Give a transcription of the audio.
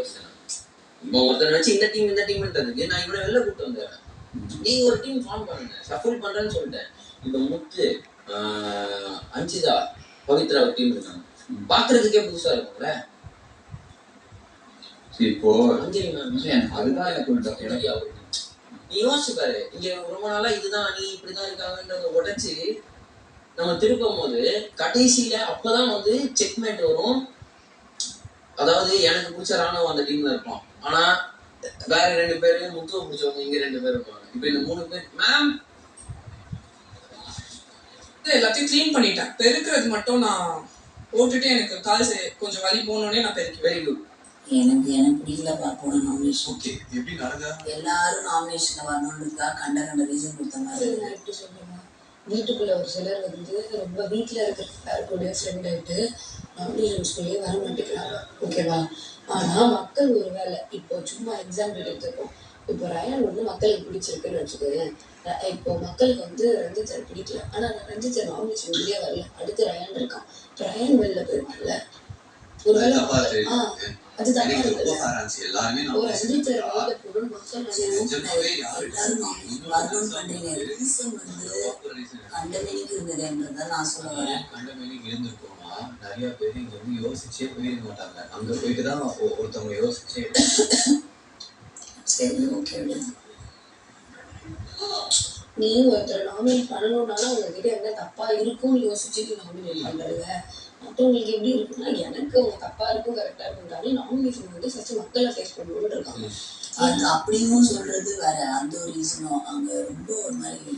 யோசிச்சேன். இப்போ ஒருத்தர் வச்சு இந்த டீம்ன்றதுக்கு நான் இவனை வெளில கூப்பிட்டு வந்துடுறேன். நீங்க ஒரு டீம் ஃபார்ம் பண்ணுங்க, ஷஃபிள் பண்றேன்னு சொல்லிட்டேன். இந்த முத்து, அஞ்சிதா, பவித்ரா ஒரு டீம் இருக்காங்க, பாக்குறதுக்கே புதுசா இருக்கும்ல. இப்போ அதுதான் எனக்கு நீ யோசிச்சு பாரு, இங்க ரொம்ப நாளா இதுதான் நீ இப்படிதான் இருக்காங்கன்றத உடைச்சு நம்ம திருப்பும் போது கடைசியில அப்பதான் வந்து செக்மேட் வரும். அதாவது எனக்கு பிடிச்ச ராணுவம் அந்த டீம்ல இருப்பான், ஆனா வேற 2 பேரு முத்துவ பிடிச்சவங்க இங்க 2 பேர் இருப்பாங்க. இப்ப இந்த 3 பேர் மேம் எல்லாத்தையும் கிளீன் பண்ணிட்டேன். பெருக்கிறது மட்டும் நான் போட்டுட்டு எனக்கு கால் கொஞ்சம் வலி போனோடனே நான் பெருக்கி. Very good. எனக்கு பிடிக்கலப்பா போன நாமினேஷன். ஓகே, எப்படி நடந்தா எல்லாரும் நாமினேஷன்ல வரணும்ன்றதுக்கா கண்ட ரீசன் கொடுத்த மாதிரி. நான் எப்படி சொல்றேன்னா, வீட்டுக்குள்ள ஒரு சிலர் வந்து ரொம்ப வீட்டுல இருக்கிற எல்லாருக்கூடிய ஃப்ரெண்ட் ஆயிட்டு நாமினேஷன்ஸ்குள்ளேயே வர மாட்டேங்கிறாங்க. ஓகேவா? ஆனா மக்கள் ஒரு வேலை இப்போ சும்மா எக்ஸாம்பிள் எடுத்துப்போம். இப்போ ரயான் வந்து மக்களுக்கு பிடிச்சிருக்குன்னு வச்சுக்கோங்க. இப்போ மக்களுக்கு வந்து ரஞ்சித் சார் பிடிக்கல, ஆனா ரஞ்சித் சார் நாமினேஷன் வெளியே வரல, அடுத்து ரயான் இருக்கான். இப்போ ரயான் வெளில போயிருவாங்கல்ல, ஒரு வேலை அதுதான் எல்லாருமே ஒரு ரஞ்சித் சார் வெளில போகணும் மக்கள் வரணும்னு பண்றீங்க. ரீசன் வந்து கண்டமேனிக்கு இருந்ததுன்றதான் நான் சொல்ல வரேன். கண்டமேனிக்கு இருந்திருக்கோம்னா நிறைய பேர் இங்க வந்து யோசிச்சே போயிருக்க மாட்டாங்க. அங்க போயிட்டு தான் ஒருத்தவங்க யோசிச்சே. சரி, ஓகே. நீ ஒருத்தர் நாமினேட் பண்ணணும்னாலும் உங்ககிட்ட என்ன தப்பா இருக்கும்னு யோசிச்சுட்டு நாமினேட் பண்றதுல மற்றவங்களுக்கு எப்படி இருக்குன்னா, எனக்கு அவங்க தப்பா இருக்கும் கரெக்டா இருக்கும். நாமினேஷன் வந்து ஃபர்ஸ்ட் மக்களை ஃபேஸ் பண்ணணும்னு இருக்காங்க. அது அப்படியும் சொல்றது வேற, அந்த ஒரு ரீசனும் அங்க ரொம்ப ஒரு மாதிரி